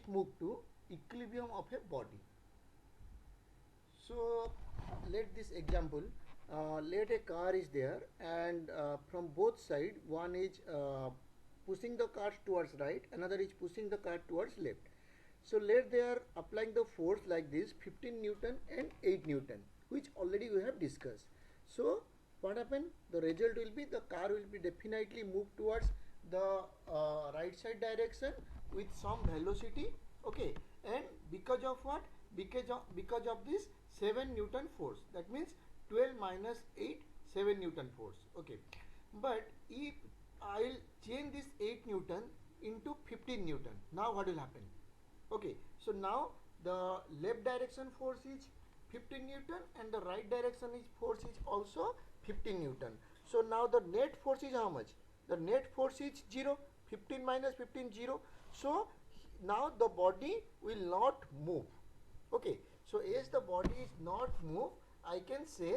next move to equilibrium of a body. So let this example, let a car is there, and from both sides one is pushing the car towards right, another is pushing the car towards left. So let they are applying the force like this 15 Newton and 8 Newton, which already we have discussed. So what happen? The result will be the car will be definitely moved towards the right side direction with some velocity. Okay, and because of what? Because of this 7 Newton force. That means 12 minus 8, 7 Newton force. Okay, but if I will change this 8 Newton into 15 Newton, now what will happen? Okay, so now the left direction force is 15 Newton and the right direction is force is also 15 Newton. So now the net force is how much? The net force is 0. 15 minus 15, 0. So now the body will not move. Okay, so as the body is not move, I can say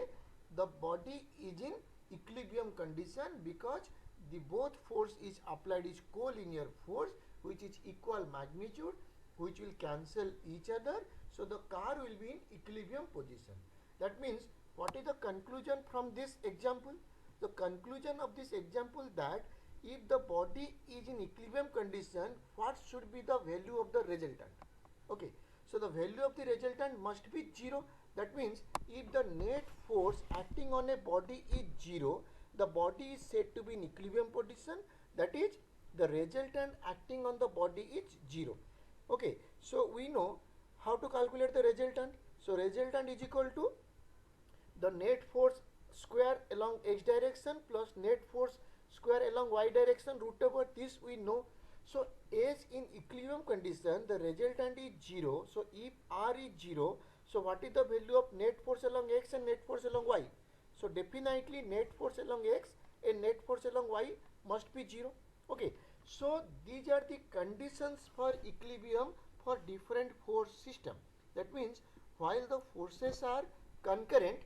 the body is in equilibrium condition, because the both force is applied is collinear force, which is equal magnitude, which will cancel each other. So the car will be in equilibrium position. That means what is the conclusion from this example? The conclusion of this example that if the body is in equilibrium condition, what should be the value of the resultant? Okay, so the value of the resultant must be 0. That means if the net force acting on a body is 0, the body is said to be in equilibrium position. That is, the resultant acting on the body is 0. Okay, so we know how to calculate the resultant. So resultant is equal to the net force square along x direction plus net force square along y direction root over this we know. So as in equilibrium condition the resultant is 0. So if r is 0, so what is the value of net force along x and net force along y? So definitely net force along x and net force along y must be 0. Okay, so these are the conditions for equilibrium for different force system. That means while the forces are concurrent,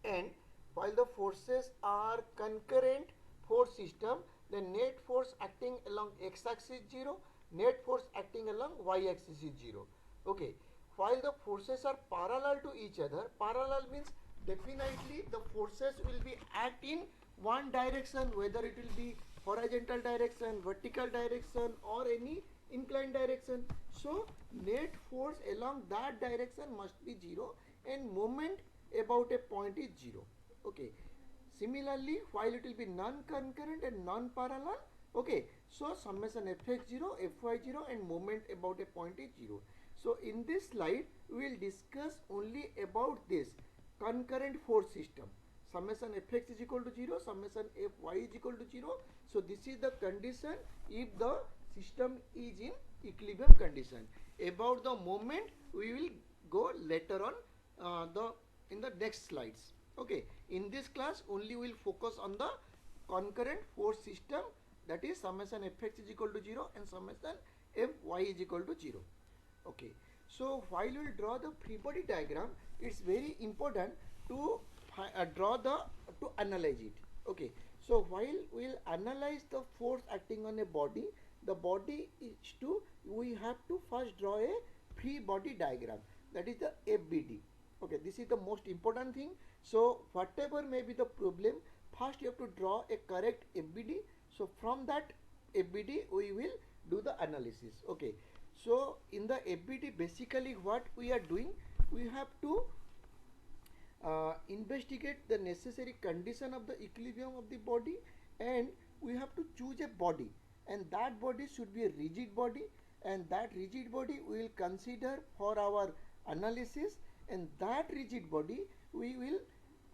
and while the forces are concurrent force system, the net force acting along x axis is 0, net force acting along y axis is 0. Okay, while the forces are parallel to each other, parallel means definitely the forces will be act in one direction, whether it will be horizontal direction, vertical direction, or any inclined direction. So net force along that direction must be 0 and moment about a point is 0. Okay, similarly while it will be non-concurrent and non-parallel, okay, so summation fx0, fy0 and moment about a point is 0. So in this slide we will discuss only about this concurrent force system. Summation fx is equal to 0, summation fy is equal to 0. So this is the condition if the system is in equilibrium condition. About the moment we will go later on in the next slides. Okay, in this class only we will focus on the concurrent force system, that is summation fx is equal to 0 and summation fy is equal to 0. Okay, so while we will draw the free body diagram, it's very important to analyze it. Okay, so while we will analyze the force acting on a body, the body is we have to first draw a free body diagram, that is the FBD. Okay, this is the most important thing. So whatever may be the problem, first you have to draw a correct FBD. So from that FBD we will do the analysis. Okay, so in the FBD basically what we are doing, we have to investigate the necessary condition of the equilibrium of the body, and we have to choose a body, and that body should be a rigid body, and that rigid body we will consider for our analysis, and that rigid body we will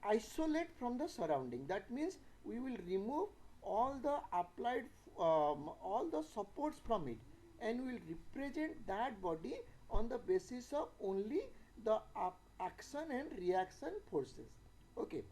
isolate from the surrounding. That means we will remove all the applied all the supports from it, and we will represent that body on the basis of only the action and reaction forces. Okay,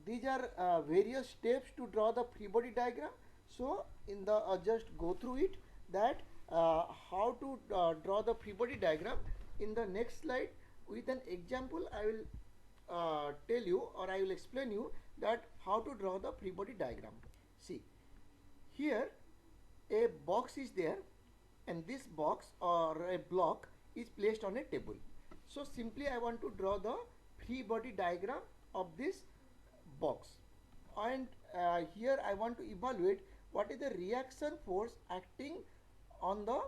these are various steps to draw the free body diagram. So in the just go through it, that how to draw the free body diagram. In the next slide with an example I will tell you, or I will explain you that how to draw the free body diagram. See, here a box is there, and this box or a block is placed on a table. So simply I want to draw the free body diagram of this box, and here I want to evaluate what is the reaction force acting on the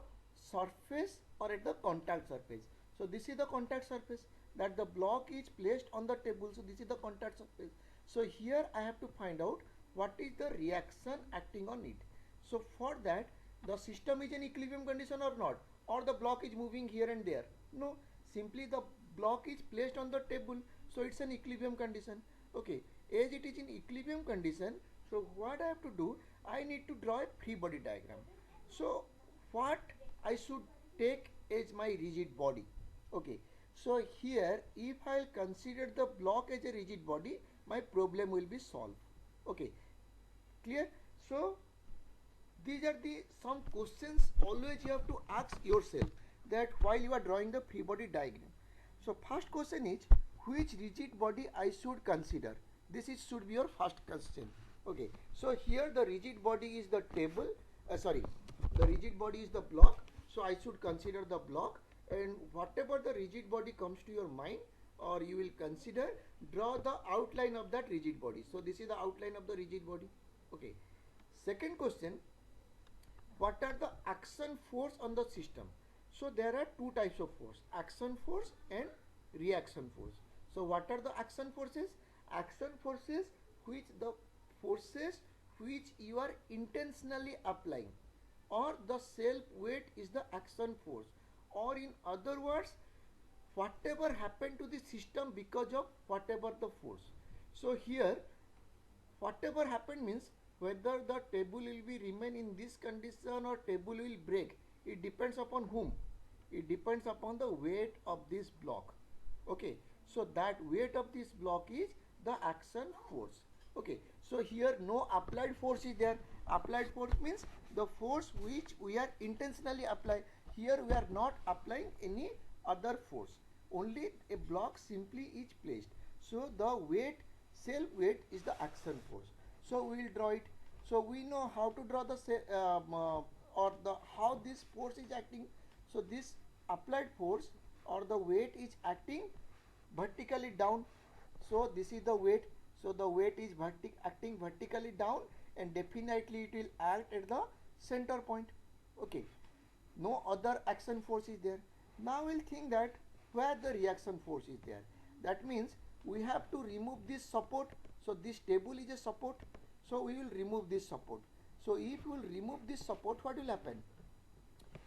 surface or at the contact surface. So this is the contact surface that the block is placed on the table. So this is the contact surface. So here I have to find out what is the reaction acting on it. So for that, the system is in equilibrium condition or not, or the block is moving here and there. No, simply the block is placed on the table, so it's an equilibrium condition. Okay, as it is in equilibrium condition, so what I have to do, I need to draw a free body diagram. So what I should take as my rigid body. Okay, so here if I'll consider the block as a rigid body, my problem will be solved. Okay, clear? So these are the some questions always you have to ask yourself that while you are drawing the free body diagram. So first question is, which rigid body I should consider? This is should be your first question. Okay, so here the rigid body is the table, the rigid body is the block, so I should consider the block, and whatever the rigid body comes to your mind or you will consider, draw the outline of that rigid body. So this is the outline of the rigid body. Okay, second question, what are the action force on the system? So there are two types of force, action force and reaction force. So what are the action forces? Action forces which the forces which you are intentionally applying, or the self weight is the action force, or in other words, whatever happened to the system because of whatever the force. So here whatever happened means whether the table will be remain in this condition or table will break, it depends upon whom? It depends upon the weight of this block. Okay, so that weight of this block is the action force. Okay, so here no applied force is there. Applied force means the force which we are intentionally applying. Here we are not applying any other force, only a block simply is placed. So the weight, self weight is the action force. So we will draw it. So we know how to draw the or the how this force is acting. So this applied force or the weight is acting vertically down. So this is the weight. So the weight is acting vertically down, and definitely it will act at the center point. Okay, no other action force is there. Now we'll think that where the reaction force is there. That means we have to remove this support. So this table is a support, so we will remove this support. So if we will remove this support, what will happen?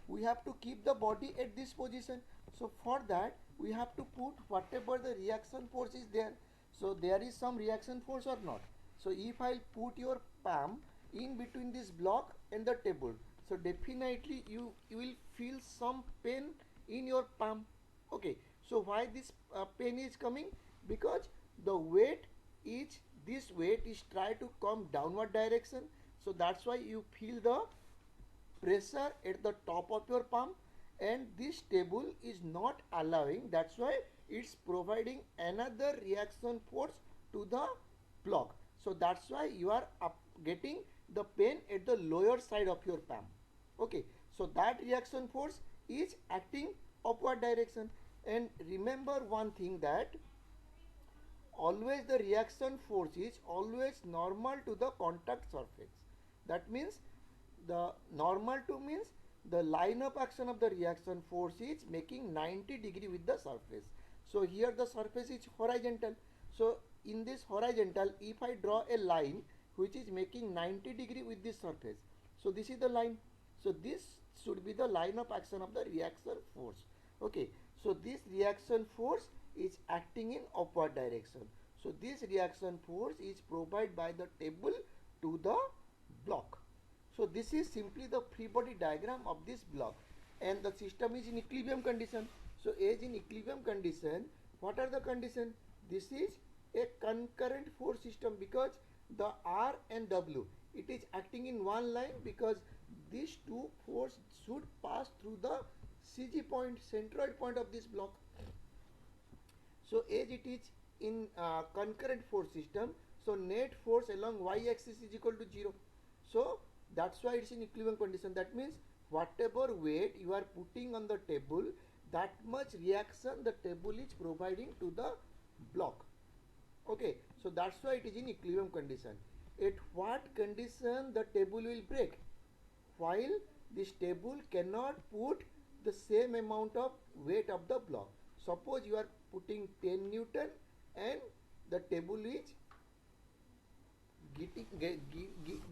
We have to keep the body at this position. So for that we have to put whatever the reaction force is there. So there is some reaction force or not. So if I put your palm in between this block and the table, so definitely you will feel some pain in your palm. Okay, so why this pain is coming? Because the weight is, this weight is try to come downward direction, so that's why you feel the pressure at the top of your palm, and this table is not allowing, that's why it's providing another reaction force to the block. So that's why you are getting the pain at the lower side of your palm. Okay, so that reaction force is acting upward direction. And remember one thing, that always the reaction force is always normal to the contact surface. That means the normal to means the line of action of the reaction force is making 90 degree with the surface. So here the surface is horizontal. So in this horizontal, if I draw a line which is making 90 degree with this surface, so this is the line. So this should be the line of action of the reaction force. Okay, so this reaction force is acting in upward direction. So this reaction force is provided by the table to the block. So this is simply the free body diagram of this block, and the system is in equilibrium condition. So as in equilibrium condition, what are the condition? This is a concurrent force system, because the R and W, it is acting in one line, because these two force should pass through the CG point, centroid point of this block. So as it is in concurrent force system, so net force along y axis is equal to 0. So that's why it's in equilibrium condition. That means whatever weight you are putting on the table, that much reaction the table is providing to the block. Okay, so that's why it is in equilibrium condition. At what condition the table will break? While this table cannot put the same amount of weight of the block. Suppose you are putting 10 Newton and the table is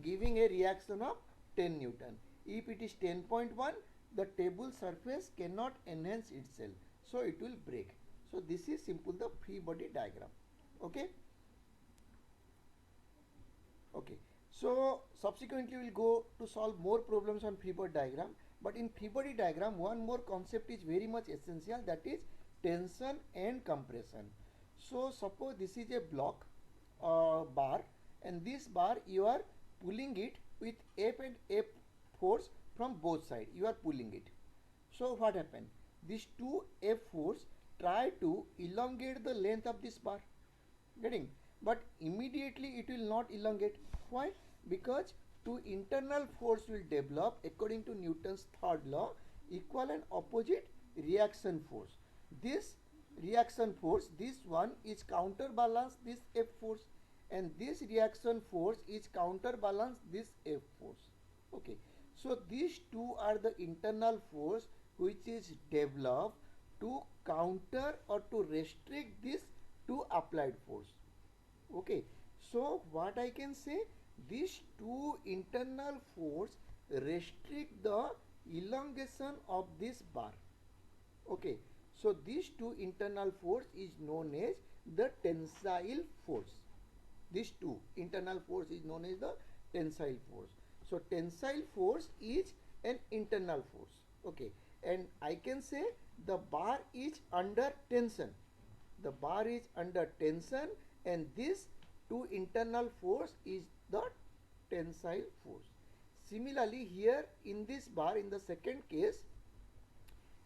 giving a reaction of 10 Newton. If it is 10.1, the table surface cannot enhance itself, so it will break. So this is simple the free body diagram. Okay. Okay. So subsequently we'll go to solve more problems on free body diagram. But in free body diagram, one more concept is very much essential, that is tension and compression. So suppose this is a block bar, and this bar you are pulling it with F and F force from both sides. You are pulling it. So what happened? These two F force try to elongate the length of this bar. Getting? But immediately it will not elongate. Why? Because two internal force will develop according to Newton's third law, equal and opposite reaction force. This reaction force, this one is counterbalance this F force, and this reaction force is counterbalance this F force. Okay, so these two are the internal force which is developed to counter or to restrict this two applied force. Okay, so what I can say, these two internal force restrict the elongation of this bar. Okay, so these two internal force is known as the tensile force. These two internal force is known as the tensile force. So tensile force is an internal force. Okay, and I can say the bar is under tension. The bar is under tension, and this two internal force is the tensile force. Similarly, here in this bar, in the second case,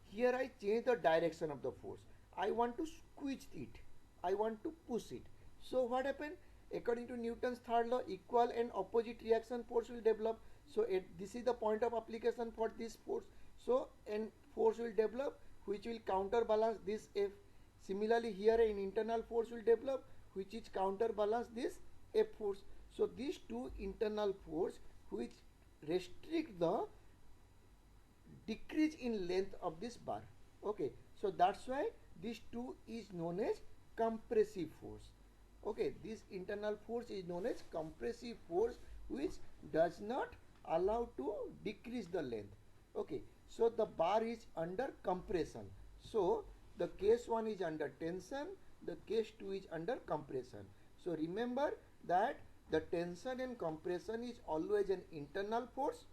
here I change the direction of the force. I want to squeeze it. I want to push it. So what happened? According to Newton's third law, equal and opposite reaction force will develop. So this is the point of application for this force. So and force will develop which will counterbalance this F. Similarly, here an internal force will develop which is counterbalance this F force. So these two internal force which restrict the decrease in length of this bar. Okay, so that's why this two is known as compressive force. Okay, this internal force is known as compressive force which does not allow to decrease the length. Okay, so the bar is under compression. So the case 1 is under tension, the case 2 is under compression. So remember that the tension and compression is always an internal force,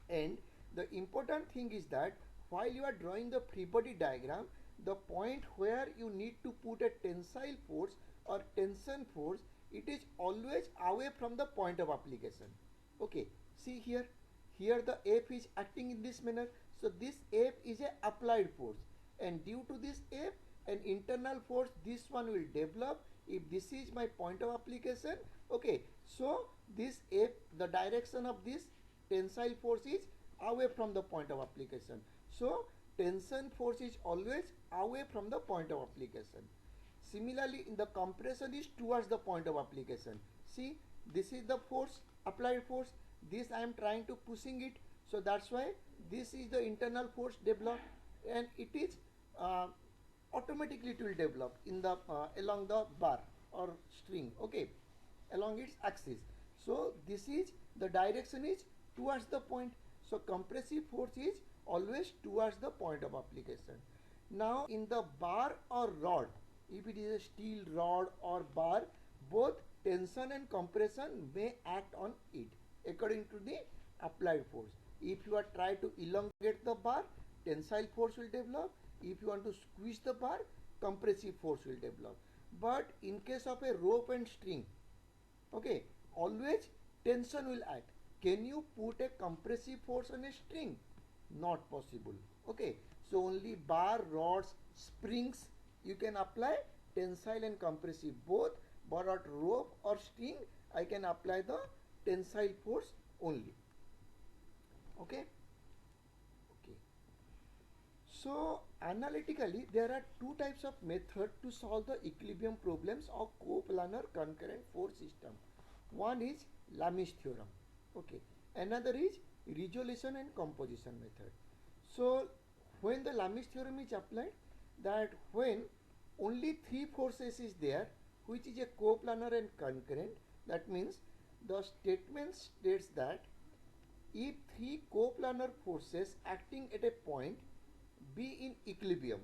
and the important thing is that while you are drawing the free body diagram, the point where you need to put a tensile force or tension force, it is always away from the point of application. Okay, see here, here the F is acting in this manner. So this F is a applied force, and due to this F, an internal force, this one will develop if this is my point of application. Okay, so this F, the direction of this tensile force is away from the point of application. So tension force is always away from the point of application. Similarly, in the compression is towards the point of application. See, this is the force, applied force. This I am trying to pushing it. So that's why this is the internal force developed, and it is automatically it will develop in the along the bar or string. Okay, along its axis. So this is the direction is towards the point. So compressive force is always towards the point of application. Now in the bar or rod, if it is a steel rod or bar, both tension and compression may act on it according to the applied force. If you are trying to elongate the bar, tensile force will develop. If you want to squeeze the bar, compressive force will develop. But in case of a rope and string, okay, always tension will act. Can you put a compressive force on a string? Not possible. Okay, so only bar, rods, springs you can apply tensile and compressive both, but at rope or string I can apply the tensile force only. Okay. So analytically, there are two types of method to solve the equilibrium problems of coplanar concurrent force system. One is Lami's theorem. Okay. Another is resolution and composition method. So when the Lami's theorem is applied, that when only three forces is there, which is a coplanar and concurrent, that means the statement states that if three coplanar forces acting at a point be in equilibrium.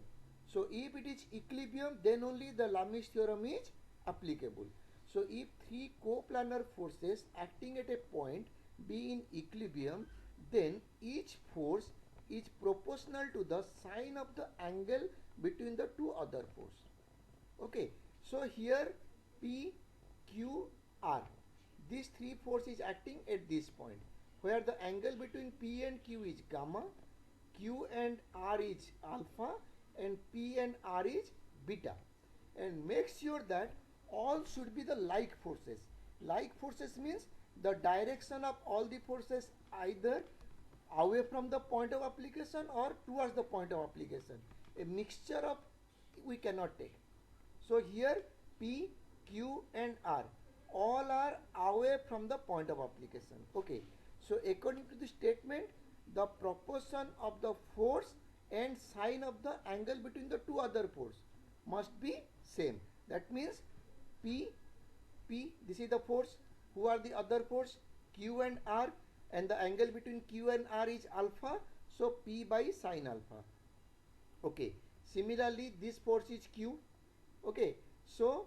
So if it is equilibrium, then only the Lami's theorem is applicable. So if three coplanar forces acting at a point be in equilibrium, then each force is proportional to the sine of the angle between the two other forces. Okay, so here P, Q, R, these three forces is acting at this point, where the angle between P and Q is gamma, Q and R is alpha, and P and R is beta. And make sure that all should be the like forces. Like forces means the direction of all the forces either away from the point of application or towards the point of application. A mixture of we cannot take. So here P, Q and R all are away from the point of application. Okay. So according to the statement, the proportion of the force and sine of the angle between the two other forces must be same. That means P, this is the force. Who are the other force? Q and R, and the angle between Q and R is alpha. So P by sine alpha. Okay. Similarly, this force is Q. Okay. So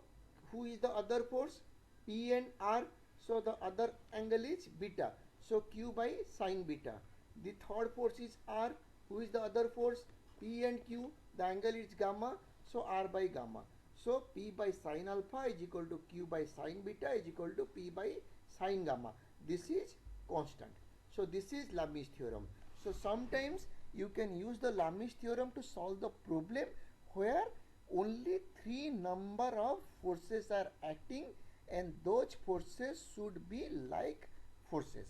who is the other force? P and R. So the other angle is beta. So Q by sine beta. The third force is R. Who is the other force? P and Q. The angle is gamma. So R by gamma. So P by sine alpha is equal to Q by sine beta is equal to P by sine gamma. This is constant. So this is Lami's theorem. So sometimes you can use the Lami's theorem to solve the problem where only three number of forces are acting and those forces should be like forces.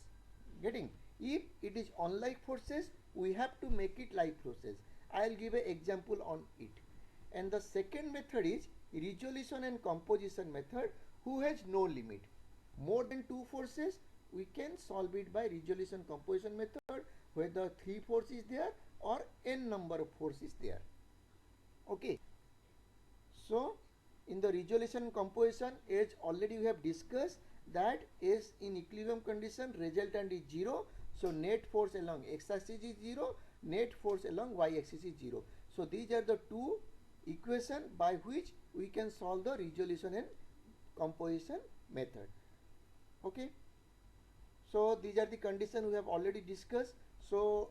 Getting? If it is unlike forces, we have to make it like forces. I will give an example on it. And the second method is resolution and composition method, who has no limit. More than two forces, we can solve it by resolution composition method, whether three forces is there or n number of forces is there. Okay. So in the resolution composition, as already we have discussed, that is in equilibrium condition resultant is 0. So net force along x axis is 0, net force along y axis is 0. So these are the two equation by which we can solve the resolution and composition method. Okay. So these are the conditions we have already discussed. So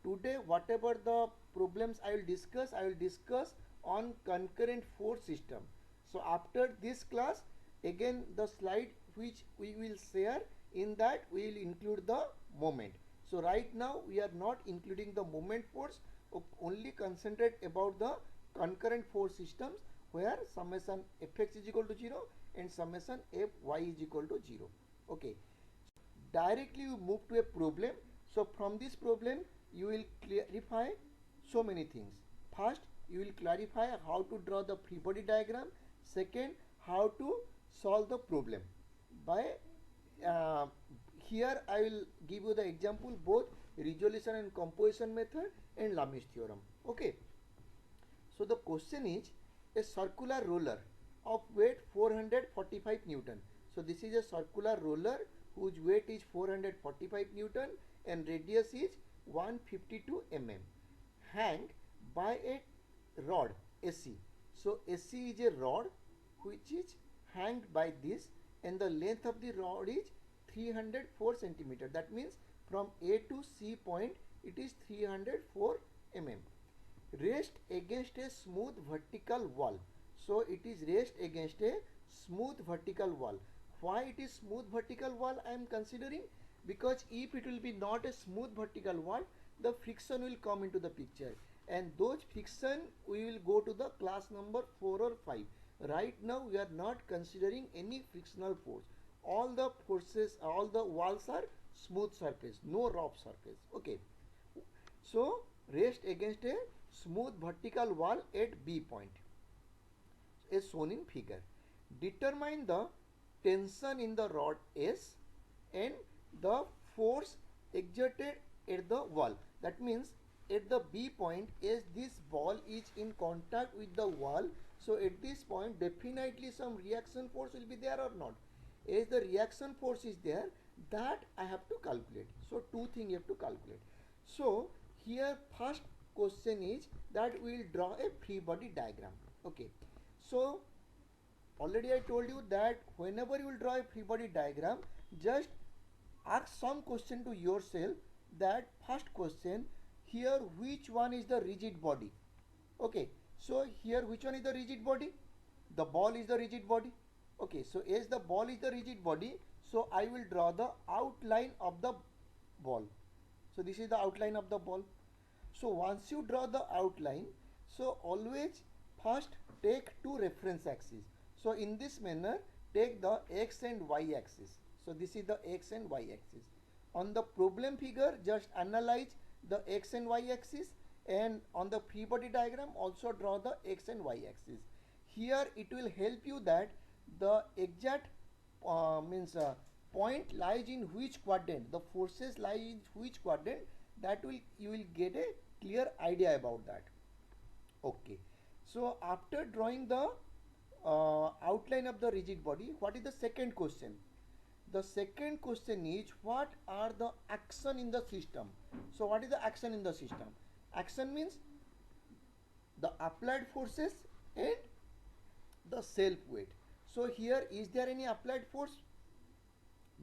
today whatever the problems I will discuss on concurrent force system. So after this class, again the slide which we will share, in that we will include the moment. So right now we are not including the moment force, only concentrate about the concurrent force systems where summation fx is equal to 0 and summation fy is equal to 0. Okay. Directly we move to a problem. So from this problem you will clarify so many things. First, you will clarify how to draw the free body diagram. Second, how to solve the problem. By here I will give you the example both resolution and composition method and Lami's theorem. Okay. So the question is a circular roller of weight 445 Newton. So this is a circular roller whose weight is 445 Newton and radius is 152 mm. Hanged by a rod AC. So AC is a rod which is hanged by this, and the length of the rod is 304 centimeter. That means from A to C point it is 304 mm. Rest against a smooth vertical wall. So it is rest against a smooth vertical wall. Why it is smooth vertical wall I am considering? Because if it will be not a smooth vertical wall, the friction will come into the picture, and those friction we will go to the class number 4 or 5. Right now we are not considering any frictional force. All the forces, all the walls are smooth surface, no rough surface. Okay. So rest against a smooth vertical wall at B point as shown in figure. Determine the tension in the rod S and the force exerted at the wall. That means at the B point, as this ball is in contact with the wall, so at this point definitely some reaction force will be there or not. As the reaction force is there, that I have to calculate. So two things you have to calculate. So here first question is that we will draw a free body diagram. Okay. So already I told you that whenever you will draw a free body diagram, just ask some question to yourself. That first question, here which one is the rigid body? Okay, so here which one is the rigid body? The ball is the rigid body. Okay, so as the ball is the rigid body, so I will draw the outline of the ball. So this is the outline of the ball. So once you draw the outline, so always first take two reference axes. So in this manner, take the x and y axis. So this is the x and y axis. On the problem figure, just analyze the x and y axis, and on the free body diagram also draw the x and y axis. Here it will help you that the exact point lies in which quadrant, the forces lie in which quadrant, that will you will get a clear idea about that. Okay, so after drawing the outline of the rigid body, what is the second question? The second question is what are the action in the system? So what is the action in the system? Action means the applied forces and the self weight. So here is there any applied force?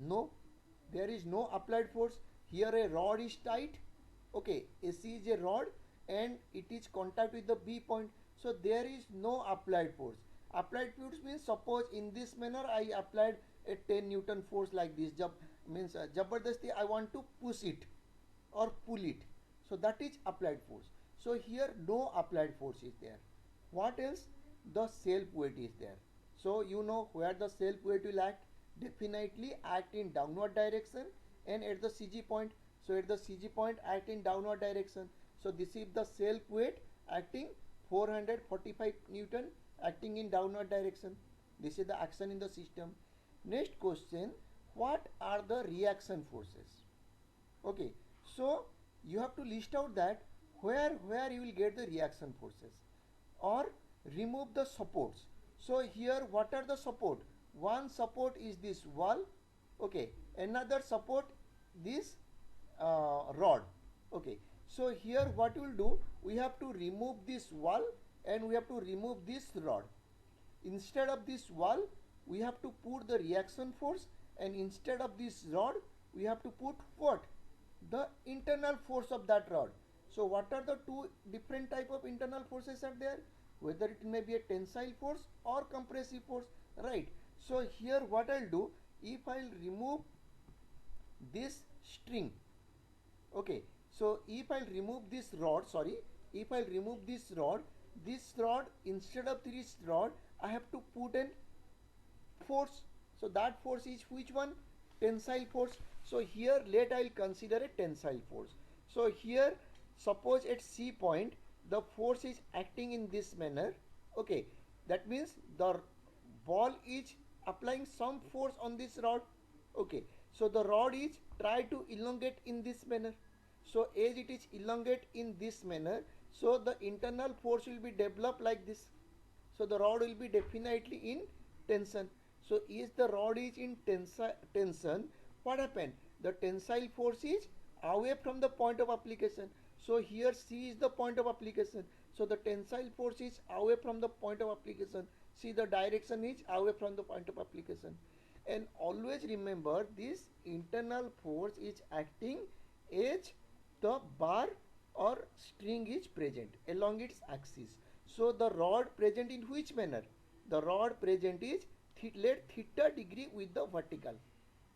No, there is no applied force. Here a rod is tight. Okay, AC is a rod and it is contact with the B point. So there is no applied force. Applied force means suppose in this manner I applied a 10 Newton force like this. Means jabardasti I want to push it or pull it. So that is applied force. So here no applied force is there. What else? The self weight is there. So you know where the self weight will act. Definitely act in downward direction and at the CG point. So at the CG point act in downward direction. So this is the self weight acting 445 Newton acting in downward direction. This is the action in the system. Next question, what are the reaction forces? Okay, so you have to list out that where you will get the reaction forces or remove the supports. So here what are the support? One support is this wall. Okay, another support this rod. Okay, so here what we will do, we have to remove this wall and we have to remove this rod. Instead of this wall we have to put the reaction force, and instead of this rod we have to put what? The internal force of that rod. So what are the two different type of internal forces are there? Whether it may be a tensile force or compressive force, right? So here what I'll do, if I'll remove this string, okay, so if I'll remove this rod, if I'll remove this rod instead of this rod I have to put an force. So that force is which one? Tensile force. So here let I'll consider a tensile force. So here suppose at C point the force is acting in this manner. Okay, that means the ball is applying some force on this rod. Okay, so the rod is try to elongate in this manner. So as it is elongate in this manner, so the internal force will be developed like this. So the rod will be definitely in tension. So is the rod is in tension, what happened? The tensile force is away from the point of application. So here C is the point of application. So the tensile force is away from the point of application. See, the direction is away from the point of application. And always remember this internal force is acting as the bar or string is present along its axis. So the rod present in which manner? The rod present is let theta degree with the vertical.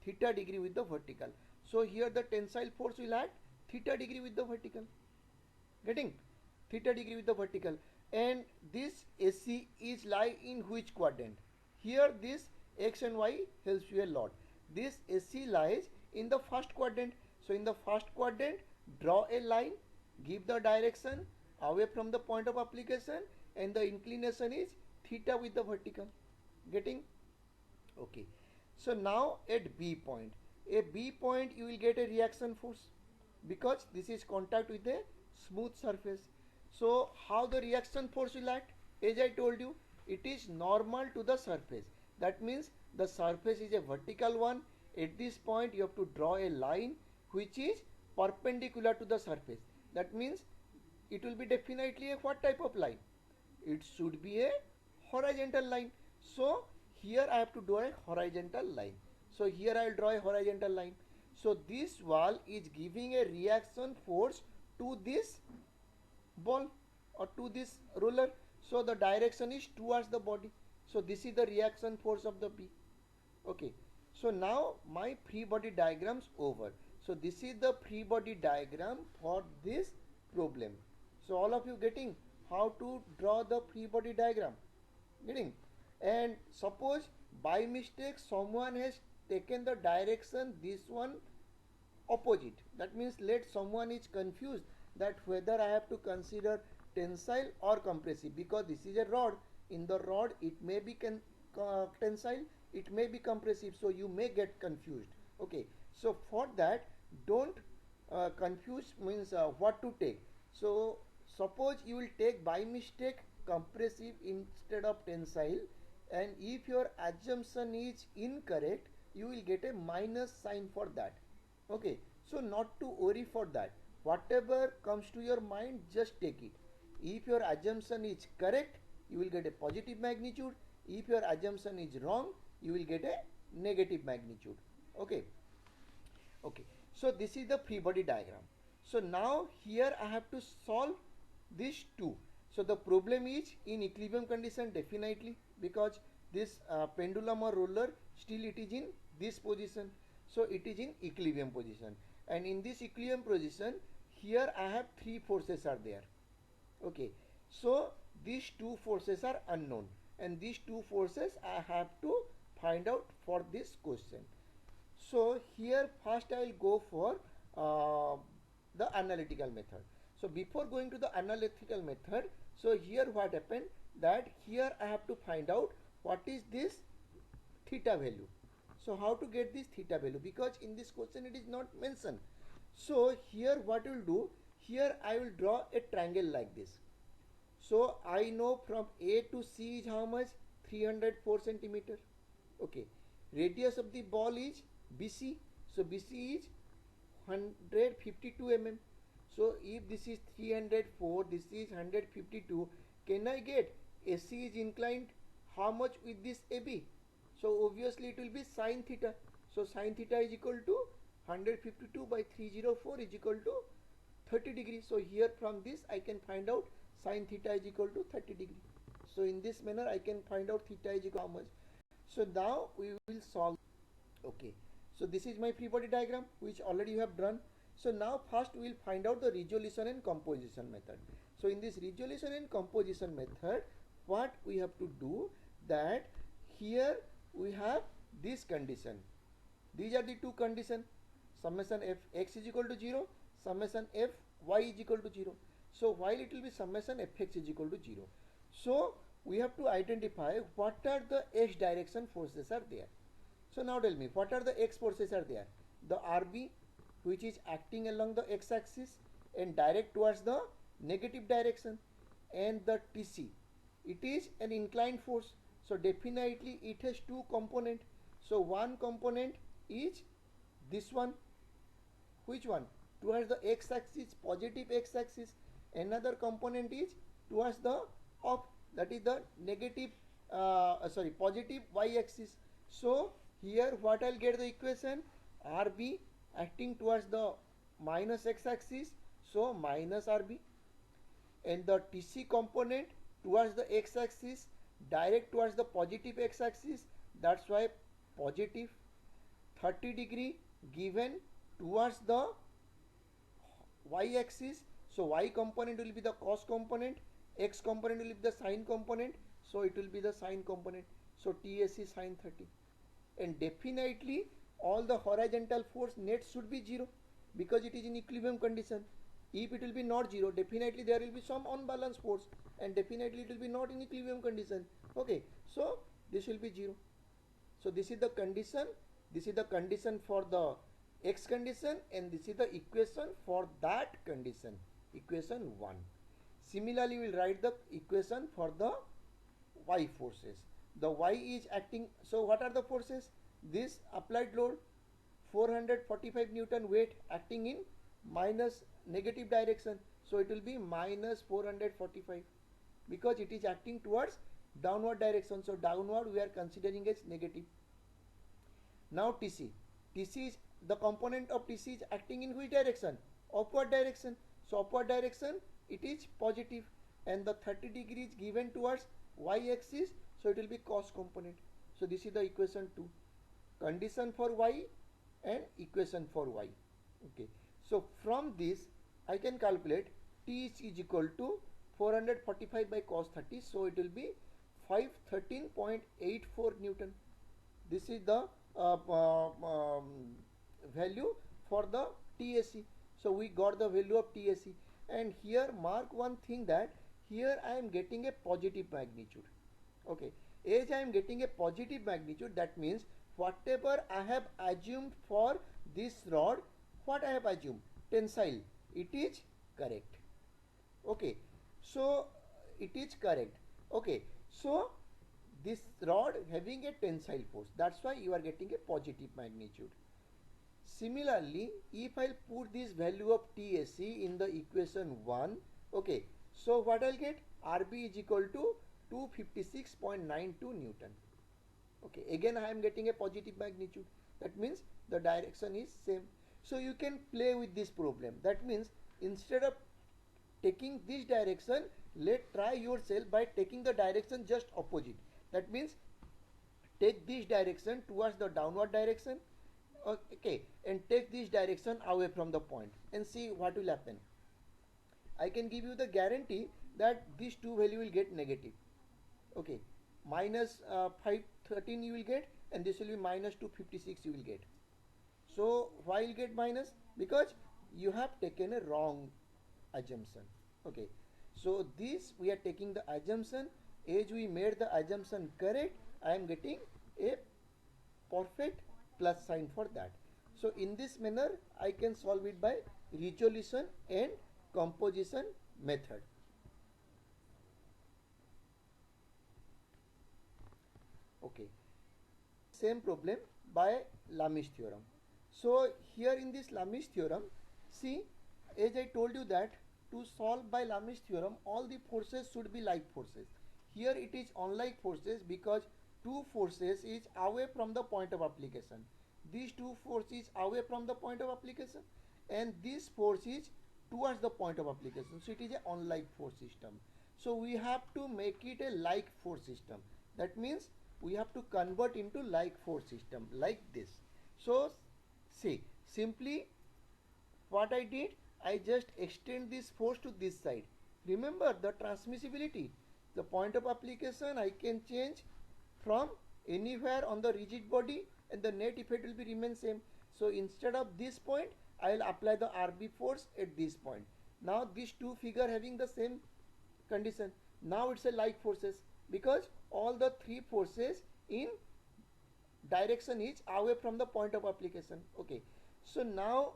Theta degree with the vertical. So here the tensile force will act theta degree with the vertical. Getting? Theta degree with the vertical. And this AC is lie in which quadrant? Here this X and Y helps you a lot. This AC lies in the first quadrant. So in the first quadrant, draw a line give the direction away from the point of application, and the inclination is theta with the vertical. Getting? Okay. So now at B point, a B point you will get a reaction force because this is contact with a smooth surface. So how the reaction force will act? As I told you, it is normal to the surface. That means the surface is a vertical one. At this point you have to draw a line which is perpendicular to the surface. That means it will be definitely a what type of line? It should be a horizontal line. So here I have to draw a horizontal line. So here I will draw a horizontal line. So this wall is giving a reaction force to this ball or to this roller. So the direction is towards the body. So this is the reaction force of the B. Okay. So now my free body diagram's over. So this is the free body diagram for this problem. So all of you getting how to draw the free body diagram? Getting? And suppose by mistake someone has taken the direction this one opposite. That means let someone is confused that whether I have to consider tensile or compressive, because this is a rod. In the rod it may be tensile, it may be compressive, so you may get confused. Okay, so for that don't confuse, means what to take. So suppose you will take by mistake compressive instead of tensile, and if your assumption is incorrect you will get a minus sign for that. Okay, so not to worry for that. Whatever comes to your mind, just take it. If your assumption is correct, you will get a positive magnitude. If your assumption is wrong, you will get a negative magnitude. Okay. Okay. So this is the free body diagram. So now here I have to solve these two. So the problem is in equilibrium condition definitely, because this pendulum or roller still it is in this position. So it is in equilibrium position, and in this equilibrium position here I have three forces are there. Okay, so these two forces are unknown, and these two forces I have to find out for this question. So here first I will go for the analytical method. So before going to the analytical method, so here what happened, that here I have to find out what is this theta value. So how to get this theta value, because in this question it is not mentioned. So here what we will do, here I will draw a triangle like this. So I know from A to C is how much? 304 centimeter. Okay, radius of the ball is BC. So BC is 152 mm. So if this is 304, this is 152, can I get AC is inclined how much with this AB? So obviously it will be sine theta. So sine theta is equal to 152 by 304 is equal to 30 degree. So here from this I can find out sine theta is equal to 30 degree. So in this manner I can find out theta is equal to how much. So now we will solve. Okay, so this is my free body diagram which already you have drawn. So now first we will find out the resolution and composition method. So in this resolution and composition method, what we have to do, that here we have this condition. These are the two conditions. Summation f x is equal to 0, summation f y is equal to 0. So while it will be summation f x is equal to 0. So we have to identify what are the x direction forces are there. So now tell me, what are the x forces are there? The RB, which is acting along the x axis and direct towards the negative direction, and the TC, it is an inclined force. So definitely it has two components. So one component is this one. Which one? Towards the x axis, positive x axis. Another component is towards the up, that is the negative positive y axis. So here what I'll get the equation, RB acting towards the minus x axis, so minus RB, and the TC component towards the x axis, direct towards the positive x axis, that's why positive. 30 degree given towards the y axis, so y component will be the cos component, x component will be the sine component, so it will be the sine component. So TS is sine 30, and definitely all the horizontal force net should be 0 because it is in equilibrium condition. If it will be not zero, definitely there will be some unbalanced force, and definitely it will be not in equilibrium condition. Okay, so this will be zero. So this is the condition. This is the condition for the x condition, and this is the equation for that condition, equation 1. Similarly, we will write the equation for the y forces. The y is acting. So what are the forces? This applied load 445 Newton weight acting in minus negative direction. So it will be minus 445 because it is acting towards downward direction. So downward we are considering as negative. Now TC. TC is the component of TC is acting in which direction? Upward direction. So upward direction it is positive, and the 30 degree is given towards y axis. So it will be cos component. So this is the equation 2. Condition for y and equation for y. Okay. So from this I can calculate T is equal to 445 by cos 30. So it will be 513.84 Newton. This is the value for the TSE. So we got the value of TSE, and here mark one thing that here I am getting a positive magnitude. Okay, as I am getting a positive magnitude, that means whatever I have assumed for this rod, what I have assumed, tensile, it is correct. Okay, so it is correct. Okay, so this rod having a tensile force, that's why you are getting a positive magnitude. Similarly, if I put this value of TSE in the equation 1, okay, so what I'll get? RB is equal to 256.92 Newton. Okay, again I am getting a positive magnitude. That means the direction is same. So you can play with this problem. That means instead of taking this direction, try yourself by taking the direction just opposite. That means take this direction towards the downward direction, okay, and take this direction away from the point and see what will happen. I can give you the guarantee that these two value will get negative. Okay, minus 513 you will get, and this will be minus 256 you will get. So why you get minus? Because you have taken a wrong assumption. Okay, so this we are taking the assumption. As we made the assumption correct, I am getting a perfect plus sign for that. So in this manner I can solve it by resolution and composition method. Okay, same problem by Lami's theorem. So here in this Lami's theorem, see, as I told you that to solve by Lami's theorem, all the forces should be like forces. Here it is unlike forces because two forces is away from the point of application. These two forces away from the point of application, and this force is towards the point of application. So it is a unlike force system. So we have to make it a like force system. That means we have to convert into like force system like this. So see, simply what I did, I just extend this force to this side. Remember the transmissibility. The point of application I can change from anywhere on the rigid body, and the net effect will be remain same. So instead of this point, I will apply the RB force at this point. Now these two figure having the same condition. Now it's a like forces because all the three forces in direction is away from the point of application. Okay, so now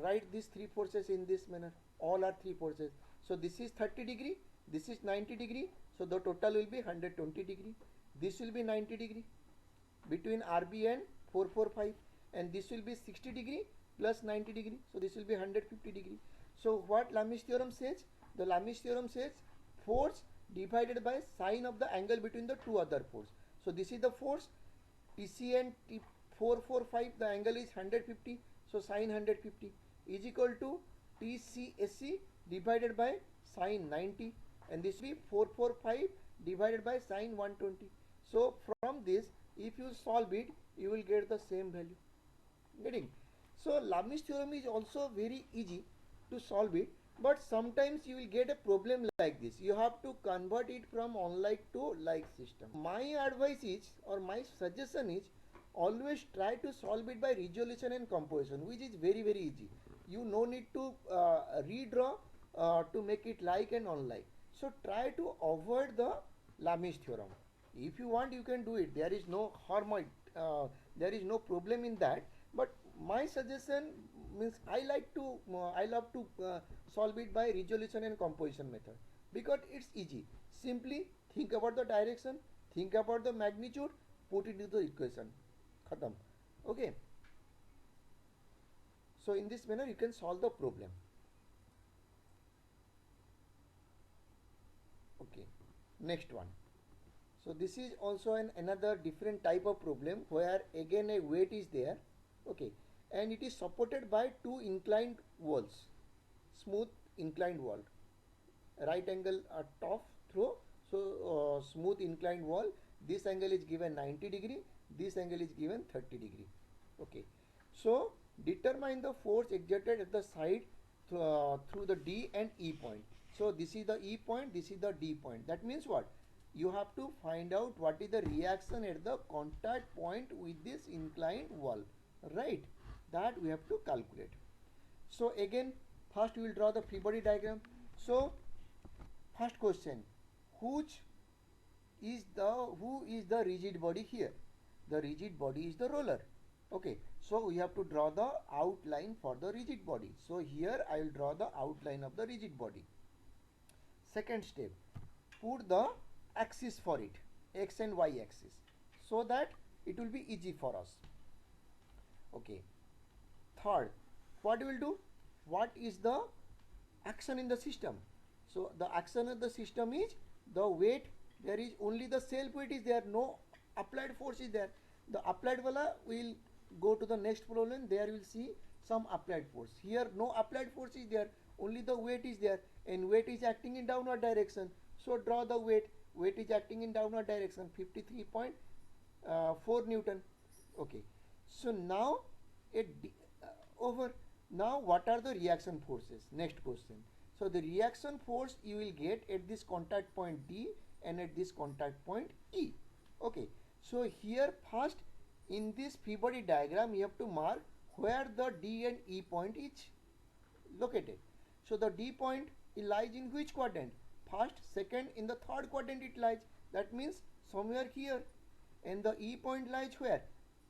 write these three forces in this manner. All are three forces. So this is 30 degree, this is 90 degree, so the total will be 120 degree. This will be 90 degree between RB and 445, and this will be 60 degree plus 90 degree, so this will be 150 degree. So what Lami's theorem says? The Lami's theorem says force divided by sine of the angle between the two other force. So this is the force TC and T445, the angle is 150, so sine 150 is equal to TCSC divided by sine 90, and this will be 445 divided by sine 120. So from this, if you solve it, you will get the same value. Getting? So Lami's theorem is also very easy to solve it, but sometimes you will get a problem like this. You have to convert it from unlike to like system. My advice is, or my suggestion is, always try to solve it by resolution and composition, which is very easy. you no need to redraw to make it like and unlike. So try to avoid the Lami's theorem. If you want, you can do it. There is no harm, there is no problem in that. But my suggestion means I love to solve it by resolution and composition method, because it's easy. Simply think about the direction, think about the magnitude, put it into the equation. Khatam. Okay. So in this manner you can solve the problem. Okay. Next one. So this is also another different type of problem where again a weight is there. Okay. And it is supported by two inclined walls. Smooth inclined wall. Right angle top through. So smooth inclined wall. This angle is given 90 degree. This angle is given 30 degree. Okay. So determine the force exerted at the side through the D and E point. So this is the E point, this is the D point. That means what? You have to find out what is the reaction at the contact point with this inclined wall, right? That we have to calculate. So again, first we will draw the free body diagram. So first question, which who is the rigid body here? The rigid body is the roller. Okay, so we have to draw the outline for the rigid body. So here I will draw the outline of the rigid body. Second step, put the axis for it, x and y axis, so that it will be easy for us. Okay. Third, what we will do? What is the action in the system? So the action of the system is the weight. There is only the self weight is there, no applied force is there. The applied wala will go to the next problem. There you will see some applied force. Here no applied force is there, only the weight is there, and weight is acting in downward direction. So draw the weight. Weight is acting in downward direction, 53.4 Newton. Okay. So now over. Now what are the reaction forces? Next question. So the reaction force you will get at this contact point D and at this contact point E. Okay. So here first in this free body diagram you have to mark where the D and E point is located. So the D point lies in which quadrant? First, second, in the third quadrant it lies. That means somewhere here. And the E point lies where?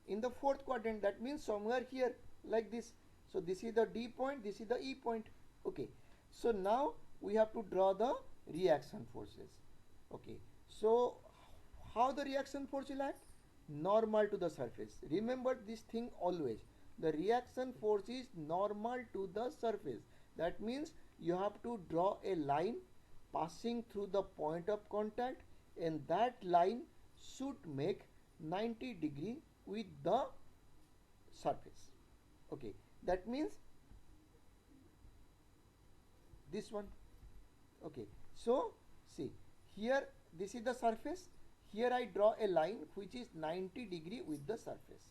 In the fourth quadrant. That means somewhere here, like this. So this is the D point, this is the E point. Okay. So now we have to draw the reaction forces. Okay. So how the reaction force will act? Normal to the surface. Remember this thing always. The reaction force is normal to the surface. That means you have to draw a line passing through the point of contact, and that line should make 90 degree with the surface. Okay, that means this one. Okay, so see here, this is the surface. Here I draw a line which is 90 degree with the surface.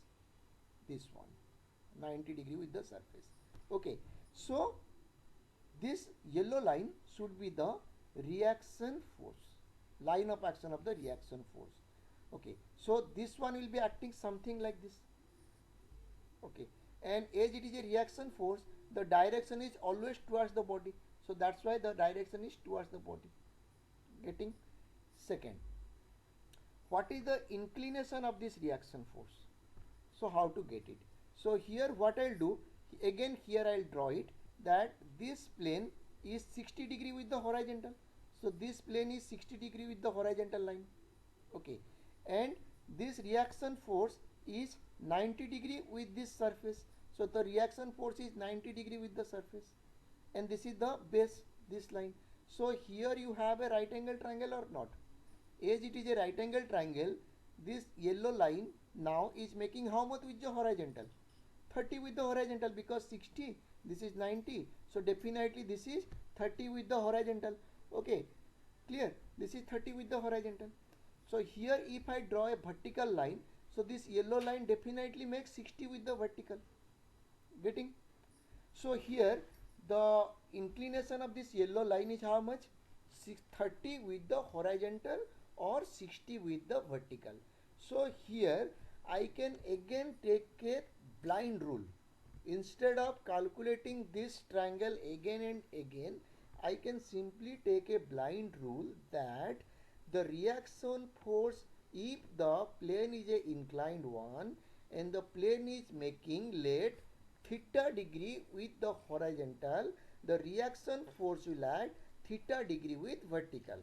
This one, 90 degree with the surface. Okay, so this yellow line should be the reaction force, line of action of the reaction force. Okay, so this one will be acting something like this. Okay, and as it is a reaction force, the direction is always towards the body. So that's why the direction is towards the body. Getting? Second, what is the inclination of this reaction force? So how to get it? So here what I'll do, again here I'll draw it, that this plane is 60 degree with the horizontal. So this plane is 60 degree with the horizontal line. Okay, and this reaction force is 90 degree with this surface. So the reaction force is 90 degree with the surface, and this is the base, this line. So here you have a right angle triangle or not? As it is a right angle triangle, this yellow line now is making how much with the horizontal? 30 with the horizontal, because 60, this is 90. So definitely this is 30 with the horizontal. Okay, clear? This is 30 with the horizontal. So here if I draw a vertical line, so this yellow line definitely makes 60 with the vertical. Getting? So here the inclination of this yellow line is how much? 30 with the horizontal or 60 with the vertical. So here I can again take a blind rule. instead of calculating this triangle again and again, I can simply take a blind rule that the reaction force, if the plane is a inclined one and the plane is making, let theta degree with the horizontal, the reaction force will add theta degree with vertical.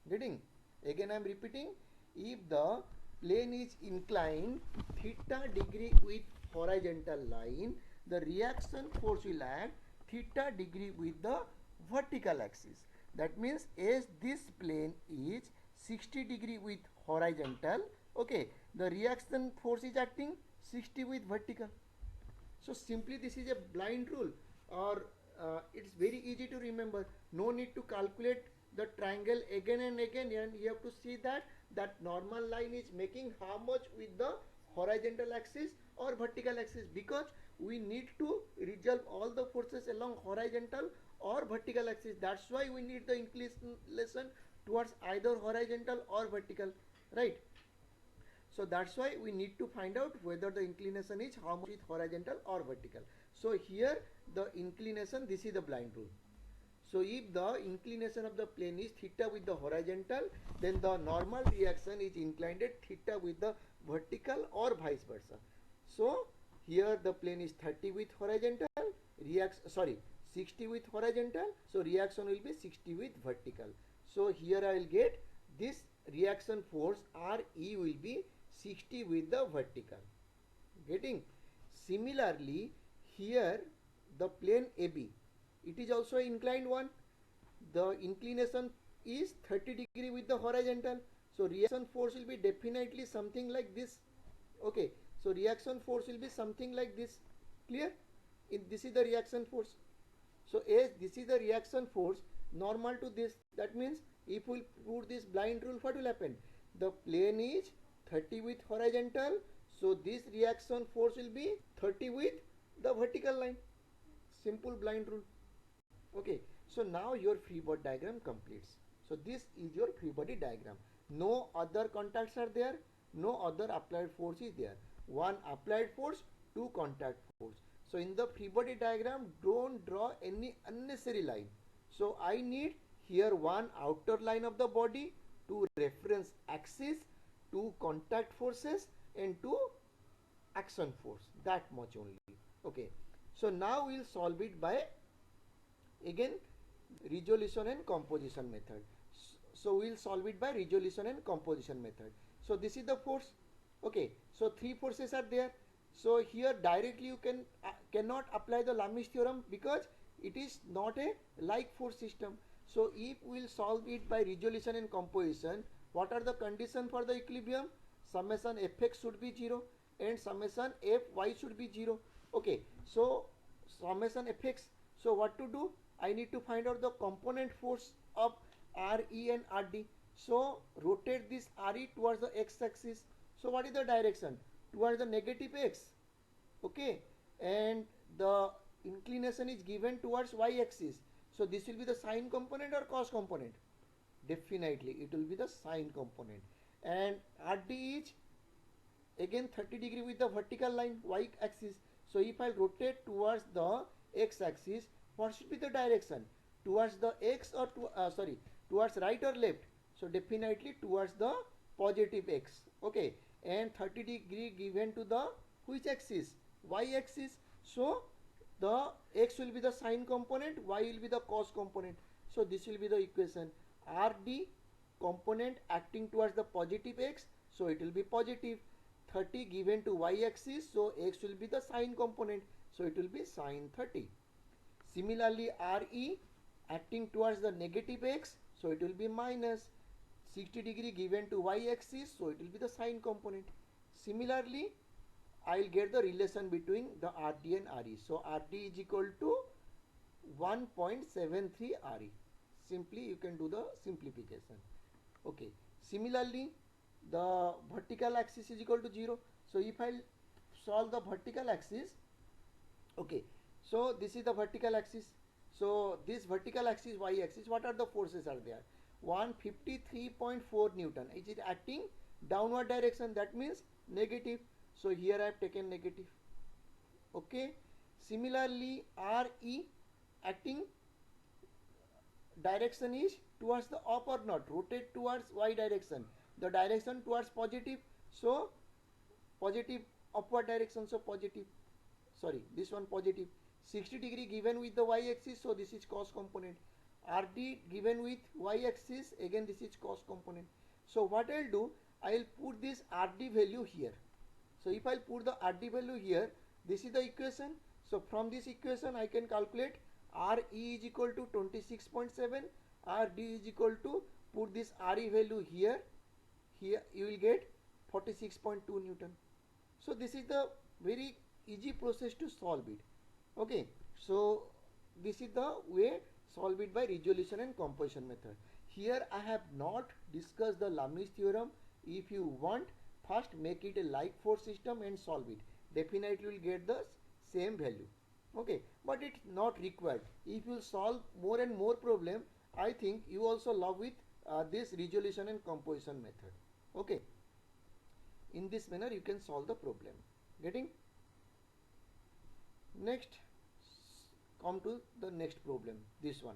Getting? Again I am repeating, if the plane is inclined theta degree with horizontal line, the reaction force will act theta degree with the vertical axis. That means as this plane is 60 degree with horizontal, okay, the reaction force is acting 60 with vertical. So simply this is a blind rule, or it's very easy to remember. No need to calculate the triangle again and again, and you have to see that that normal line is making how much with the horizontal axis or vertical axis, because we need to resolve all the forces along horizontal or vertical axis. That's why we need the inclination towards either horizontal or vertical, right? So that's why we need to find out whether the inclination is how much with horizontal or vertical. So here the inclination, this is the blind rule. So if the inclination of the plane is theta with the horizontal, then the normal reaction is inclined at theta with the vertical or vice versa. So here the plane is 30 with horizontal, 60 with horizontal, so reaction will be 60 with vertical. So here I will get this reaction force RE will be 60 with the vertical. Getting? Similarly, here the plane AB, it is also inclined one. The inclination is 30 degree with the horizontal. So reaction force will be definitely something like this. Okay. So reaction force will be something like this. Clear? This is the reaction force. So as this is the reaction force normal to this, that means if we put this blind rule, what will happen? The plane is 30 with horizontal, so this reaction force will be 30 with the vertical line. Simple blind rule. Okay, so now your free body diagram completes. So this is your free body diagram. No other contacts are there, no other applied force is there. One applied force, two contact force. So in the free body diagram, don't draw any unnecessary line. So I need here one outer line of the body, two reference axis, two contact forces, and two action force. That much only. Okay. So now we'll solve it by again resolution and composition method. So we'll solve it by resolution and composition method. So this is the force. Okay, so three forces are there. So here directly you cannot apply the Lami's theorem because it is not a like force system. So if we'll solve it by resolution and composition, what are the conditions for the equilibrium? Summation fx should be 0 and summation fy should be 0. Okay, so summation fx. So what to do? I need to find out the component force of RE and RD. So rotate this RE towards the x axis. So what is the direction? Towards the negative x. Okay, and the inclination is given towards y axis. So this will be the sine component or cos component? Definitely it will be the sine component. And RD is again 30 degree with the vertical line y axis. So if I rotate towards the x axis, what should be the direction? Towards the x or towards right or left? So definitely towards the positive x. Okay, and 30 degree given to the which axis? Y axis. So the x will be the sine component, y will be the cos component. So this will be the equation. RD component acting towards the positive x, so it will be positive. 30 given to y axis, so x will be the sine component, so it will be sine 30. Similarly, RE acting towards the negative x, so it will be minus 60 degree given to y axis, so it will be the sine component. Similarly, I will get the relation between the RD and RE. So RD is equal to 1.73 RE. Simply you can do the simplification. Okay. Similarly, the vertical axis is equal to 0. So if I solve the vertical axis, okay, so this is the vertical axis. So this vertical axis, y axis, what are the forces are there? 153.4 Newton. It is acting downward direction, that means negative. So here I have taken negative. Okay. Similarly, RE acting direction is towards the up or not, rotate towards y direction, the direction towards positive, so positive upward direction, so positive, sorry, this one positive. 60 degree given with the y axis, so this is cos component. RD given with y axis, again this is cos component. So what I'll do, I'll put this RD value here. So if I'll put the RD value here, this is the equation. So from this equation I can calculate RE is equal to 26.7, RD is equal to, put this RE value here, here you will get 46.2 Newton. So this is the very easy process to solve it. Okay, so this is the way solve it by resolution and composition method. Here I have not discussed the Leibniz theorem. If you want, first make it a like force system and solve it. Definitely you will get the same value. Okay, but it's not required. If you solve more and more problem, I think you also love with this resolution and composition method. Okay, in this manner you can solve the problem. Getting? Next, come to the next problem, this one.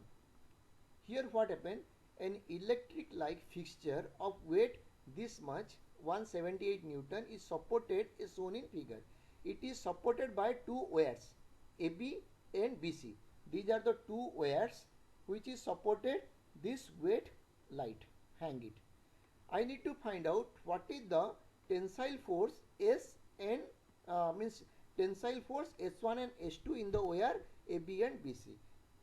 Here what happened, an electric like fixture of weight this much, 178 Newton, is supported as shown in figure. It is supported by two wires, AB and BC. These are the two wires which is supported this weight light, hang it. I need to find out what is the tensile force S and means tensile force S1 and S2 in the wire AB and BC.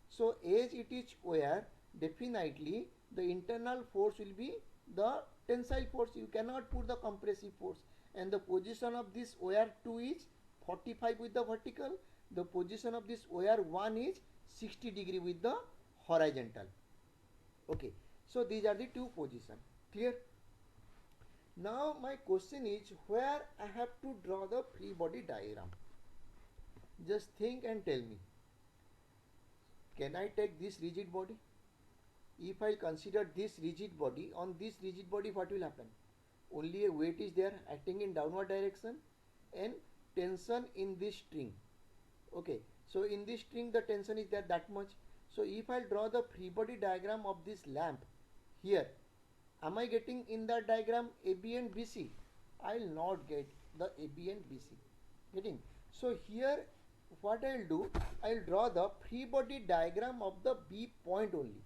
So as it is wire, definitely the internal force will be the tensile force. You cannot put the compressive force, and the position of this wire 2 is 45 with the vertical, the position of this wire 1 is 60 degree with the horizontal. Okay, so these are the two positions. Clear? Now my question is, where I have to draw the free body diagram? Just think and tell me. Can I take this rigid body? If I consider this rigid body, on this rigid body what will happen? Only a weight is there acting in downward direction and tension in this string. Okay, so in this string the tension is there that much. So if I draw the free body diagram of this lamp here, am I getting in that diagram AB and BC? I will not get the AB and BC. Getting? So here what I will do, I will draw the free body diagram of the B point only.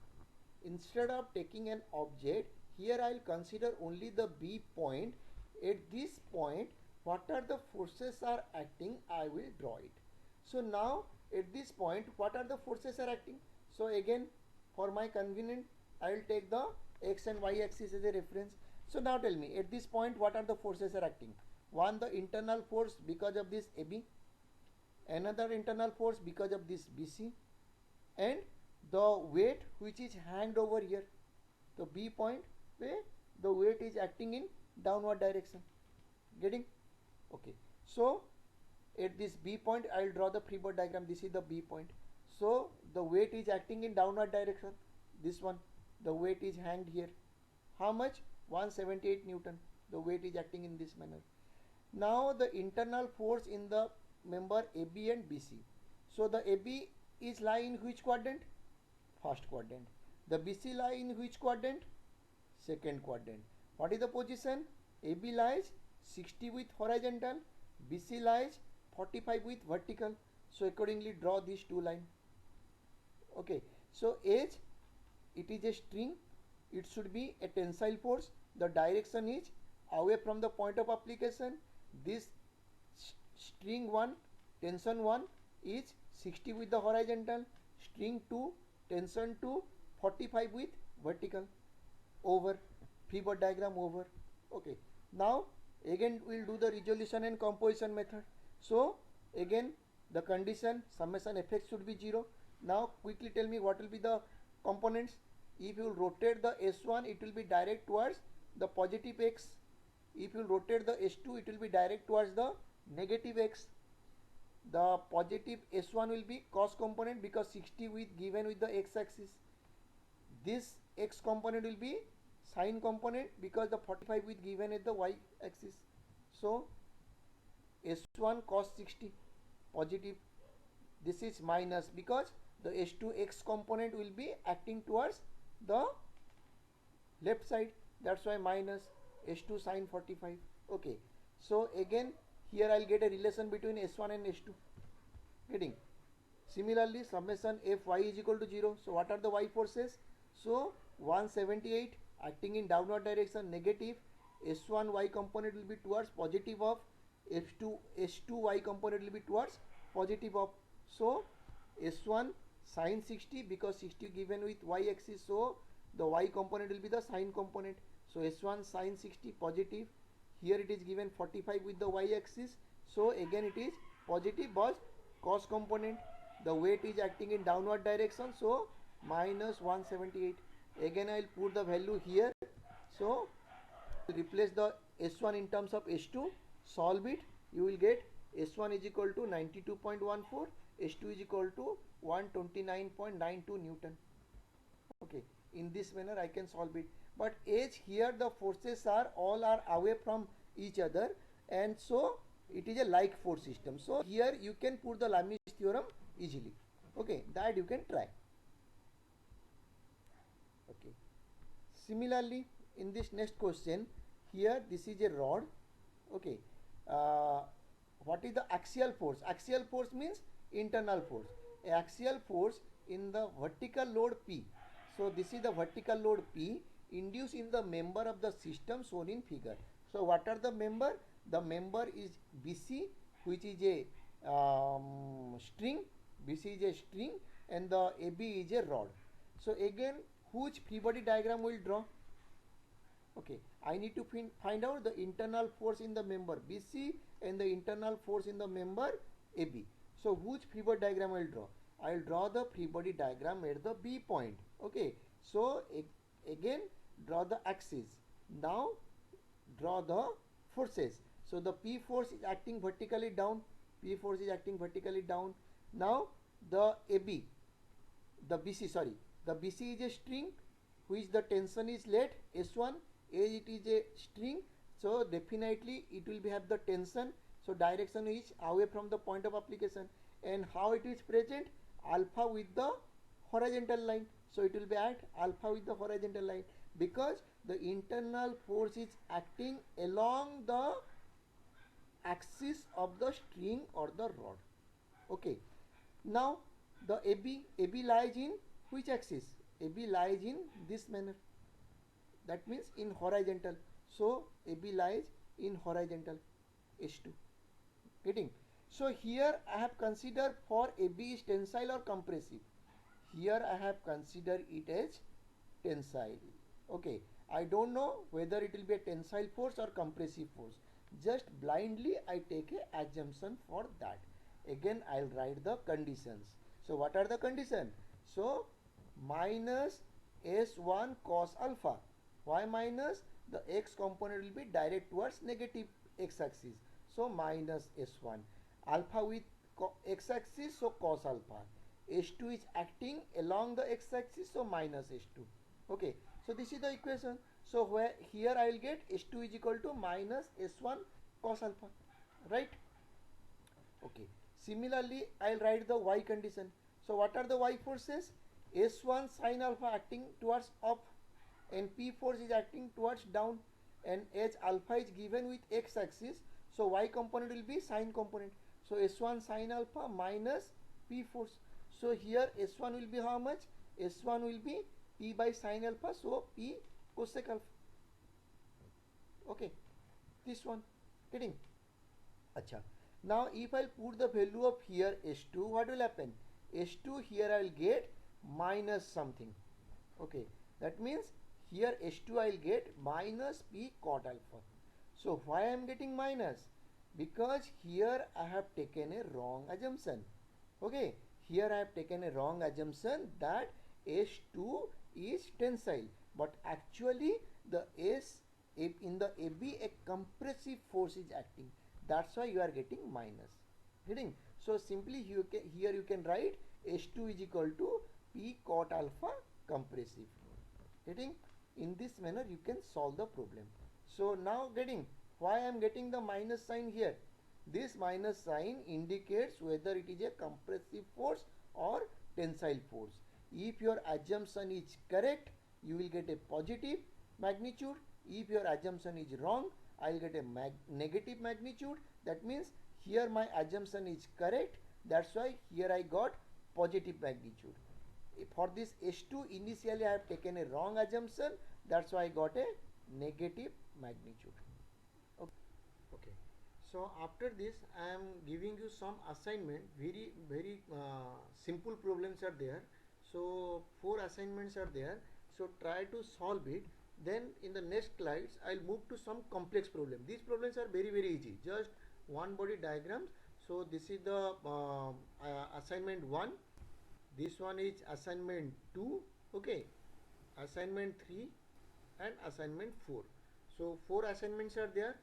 Instead of taking an object, here I will consider only the B point. At this point, what are the forces are acting, I will draw it. So now at this point, what are the forces are acting? So again, for my convenience, I will take the X and Y axis as a reference. So now tell me, at this point, what are the forces are acting? One, the internal force because of this AB, another internal force because of this BC, and the weight which is hanged over here, the B point where the weight is acting in downward direction. Getting? Okay, so at this B point I will draw the free body diagram. This is the B point. So the weight is acting in downward direction. This one, the weight is hanged here. How much? 178 Newton. The weight is acting in this manner. Now the internal force in the member AB and BC. So the AB is lying in which quadrant? First quadrant. The BC lie in which quadrant? Second quadrant. What is the position? AB lies 60 with horizontal, BC lies 45 with vertical. So accordingly draw these two lines. Okay, so as it is a string, it should be a tensile force. The direction is away from the point of application. This string 1, tension 1 is 60 with the horizontal, string 2, tension 2, 45 with vertical. Over, free body diagram over. Okay, now again we will do the resolution and composition method. So again the condition summation fx should be 0. Now quickly tell me what will be the components. If you rotate the S1, it will be direct towards the positive x. If you rotate the S2, it will be direct towards the negative x. The positive S1 will be cos component because 60 with given with the x axis. This x component will be sine component because the 45 with given at the y axis. So S1 cos 60 positive. this is minus because the H2x component will be acting towards the left side, that's why minus H2 sine 45. Okay, so again here I'll get a relation between S1 and S2. Getting? Similarly, summation Fy is equal to 0. So what are the y forces? So 178 acting in downward direction, negative. S1 y component will be towards positive of, S2 y component will be towards positive of. So S1 sine 60, because 60 given with y axis, so the y component will be the sine component. So S1 sine 60 positive. Here it is given 45 with the y axis, so again it is positive but cos component. The weight is acting in downward direction, so minus 178. Again I will put the value here. So replace the S1 in terms of S2, solve it, you will get S1 is equal to 92.14, S2 is equal to 129.92 Newton. Okay, in this manner I can solve it. But as here the forces are all are away from each other, and so it is a like force system. So here you can put the Lami's theorem easily. Okay, that you can try. Okay. Similarly, in this next question, here this is a rod. Okay. What is the axial force? Axial force means internal force. Axial force in the vertical load P. So this is the vertical load P induced in the member of the system shown in figure. So what are the member? The member is BC, which is a string. BC is a string and the AB is a rod. So again, which free body diagram will draw? Okay, I need to find out the internal force in the member BC and the internal force in the member AB. So which free body diagram I will draw? I will draw the free body diagram at the B point. Okay, so again draw the axis. Now draw the forces. So the P force is acting vertically down. P force is acting vertically down. Now the AB, the BC, sorry, the BC is a string which the tension is let S1, as it is a string, so definitely it will have the tension. So direction is away from the point of application. And how it is present? Alpha with the horizontal line. So it will be at alpha with the horizontal line, because the internal force is acting along the axis of the string or the rod. Okay, now the AB lies in which axis? AB lies in this manner, that means in horizontal. So AB lies in horizontal, H2. Getting? So here I have considered for AB is tensile or compressive. Here I have considered it as tensile. Okay, I don't know whether it will be a tensile force or compressive force. Just blindly I take a assumption for that. Again I will write the conditions. So what are the conditions? So minus S1 cos alpha. Why minus? The x component will be direct towards negative x axis. So minus S1. Alpha with x axis, so cos alpha. H2 is acting along the x axis, so minus H2. Okay, so this is the equation. So where here I will get H2 is equal to minus S1 cos alpha, right? Okay, similarly I will write the y condition. So what are the y forces? S1 sin alpha acting towards up, and P force is acting towards down, and as alpha is given with x axis, so y component will be sine component. So S1 sin alpha minus P force. So here S1 will be how much? S1 will be P by sine alpha, so P cosec alpha. Okay, this one. Getting? Acha. Now if I put the value of here H2, what will happen? H2 here I will get minus something. Okay, that means here H2 I will get minus P cot alpha. So why I am getting minus? Because here I have taken a wrong assumption. Okay, here I have taken a wrong assumption that H2 is tensile, but actually the in the AB a compressive force is acting. That's why you are getting minus. Getting? So simply here you can write H2 is equal to P cot alpha compressive. Getting? In this manner you can solve the problem. So now getting, why I am getting the minus sign here? This minus sign indicates whether it is a compressive force or tensile force. If your assumption is correct, you will get a positive magnitude. If your assumption is wrong, I will get a negative magnitude. That means here my assumption is correct. That's why here I got positive magnitude. For this S2 initially I have taken a wrong assumption. That's why I got a negative magnitude. Okay. So after this I am giving you some assignment. Very simple problems are there. So 4 assignments are there. So try to solve it. Then in the next slides I'll move to some complex problem. These problems are very easy. Just one body diagrams. So this is the assignment 1. This one is assignment 2. Okay. Assignment 3 and assignment 4. So 4 assignments are there.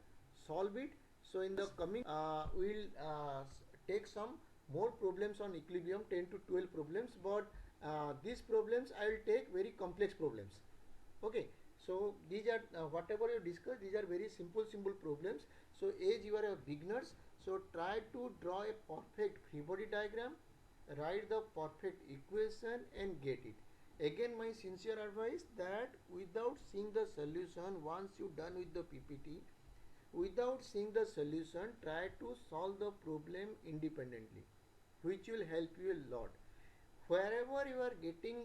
Solve it. So in the coming we'll take some more problems on equilibrium, 10 to 12 problems, but these problems I will take very complex problems. Okay, so these are whatever you discuss, these are very simple problems. So as you are a beginners, so try to draw a perfect free body diagram, write the perfect equation and get it. Again my sincere advice that without seeing the solution, once you done with the PPT, without seeing the solution, try to solve the problem independently, which will help you a lot. Wherever you are getting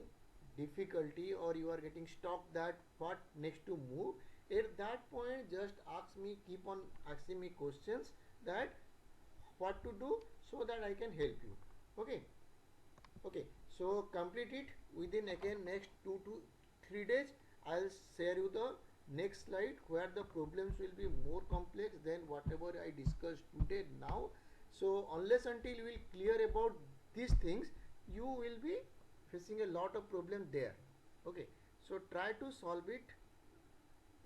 difficulty or you are getting stuck that what next to move, at that point just ask me, keep on asking me questions that what to do so that I can help you. Okay. Okay, so complete it within again next 2 to 3 days. I'll share you the next slide where the problems will be more complex than whatever I discussed today now. So unless until you will clear about these things, you will be facing a lot of problem there. Okay, so try to solve it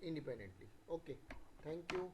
independently. Okay, thank you.